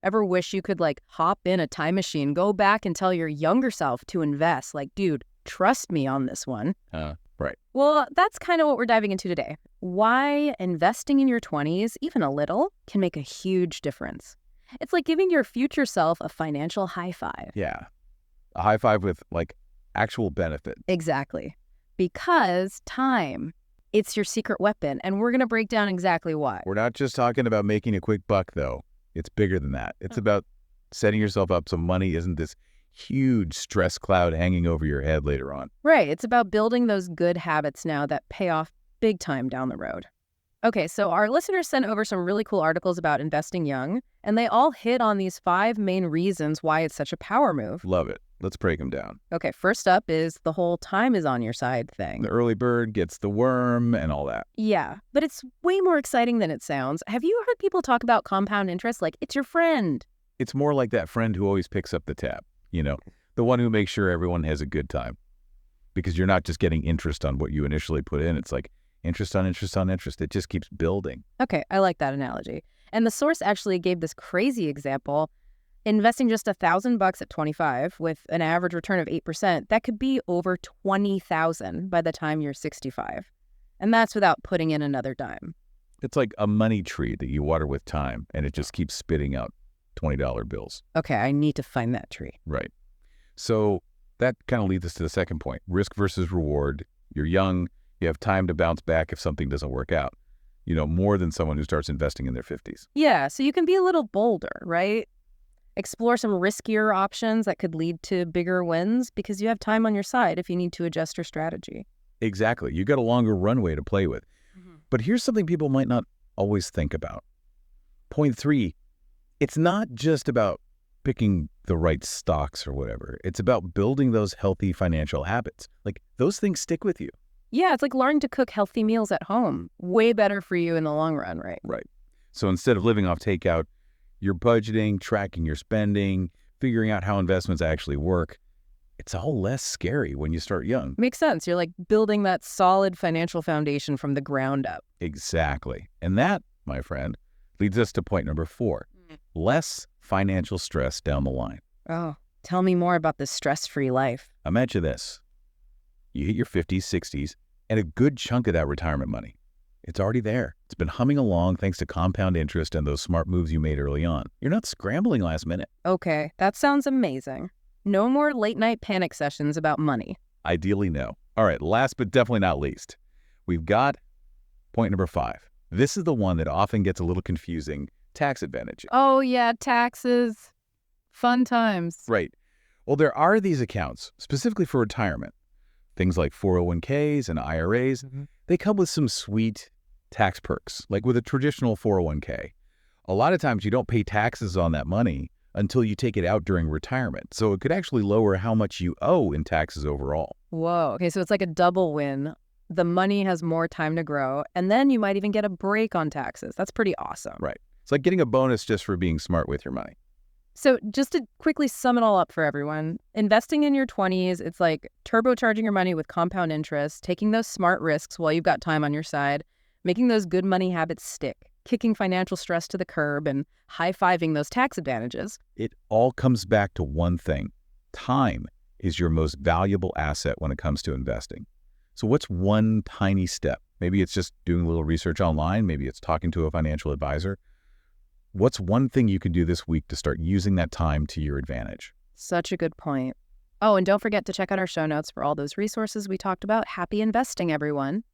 Ever wish you could like hop in a time machine, go back and tell your younger self to invest? Like, dude, trust me on this one. Right. Well, that's kind of what we're diving into today. Why investing in your 20s, even a little, can make a huge difference. It's like giving your future self a financial high five. Yeah. A high five with like actual benefit. Exactly. Because time, it's your secret weapon. And we're going to break down exactly why. We're not just talking about making a quick buck, though. It's bigger than that. It's about setting yourself up so money isn't this huge stress cloud hanging over your head later on. Right. It's about building those good habits now that pay off big time down the road. Okay, so our listeners sent over some really cool articles about investing young, and they all hit on these 5 main reasons why it's such a power move. Love it. Let's break them down. Okay, first up is the whole time is on your side thing. The early bird gets the worm and all that. Yeah, but it's way more exciting than it sounds. Have you heard people talk about compound interest like it's your friend? It's more like that friend who always picks up the tab, the one who makes sure everyone has a good time. Because you're not just getting interest on what you initially put in. It's like interest on interest on interest. It just keeps building. Okay, I like that analogy. And the source actually gave this crazy example. Investing just $1,000 at 25 with an average return of 8%, that could be over $20,000 by the time you're 65. And that's without putting in another dime. It's like a money tree that you water with time, and it just keeps spitting out $20 bills. Okay, I need to find that tree. Right. So that kind of leads us to the second point, risk versus reward. You're young. You have time to bounce back if something doesn't work out, more than someone who starts investing in their 50s. Yeah, so you can be a little bolder, right? Explore some riskier options that could lead to bigger wins because you have time on your side if you need to adjust your strategy. Exactly. You got a longer runway to play with. But here's something people might not always think about. Point 3, it's not just about picking the right stocks or whatever. It's about building those healthy financial habits. Like those things stick with you. Yeah, it's like learning to cook healthy meals at home. Way better for you in the long run, right? Right. So instead of living off takeout, you're budgeting, tracking your spending, figuring out how investments actually work. It's all less scary when you start young. Makes sense. You're like building that solid financial foundation from the ground up. Exactly. And that, my friend, leads us to point number 4. Less financial stress down the line. Oh, tell me more about this stress-free life. Imagine this. You hit your 50s, 60s, and a good chunk of that retirement money, it's already there. It's been humming along thanks to compound interest and those smart moves you made early on. You're not scrambling last minute. Okay, that sounds amazing. No more late-night panic sessions about money. Ideally, no. All right, last but definitely not least, we've got point number 5. This is the one that often gets a little confusing, tax advantage. Oh, yeah, taxes. Fun times. Right. Well, there are these accounts specifically for retirement. Things like 401ks and IRAs, they come with some sweet tax perks, like with a traditional 401k. A lot of times you don't pay taxes on that money until you take it out during retirement. So it could actually lower how much you owe in taxes overall. Whoa. Okay, so it's like a double win. The money has more time to grow, and then you might even get a break on taxes. That's pretty awesome. Right. It's like getting a bonus just for being smart with your money. So just to quickly sum it all up for everyone, investing in your 20s, it's like turbocharging your money with compound interest, taking those smart risks while you've got time on your side, making those good money habits stick, kicking financial stress to the curb, and high-fiving those tax advantages. It all comes back to one thing. Time is your most valuable asset when it comes to investing. So what's one tiny step? Maybe it's just doing a little research online. Maybe it's talking to a financial advisor. What's one thing you can do this week to start using that time to your advantage? Such a good point. Oh, and don't forget to check out our show notes for all those resources we talked about. Happy investing, everyone.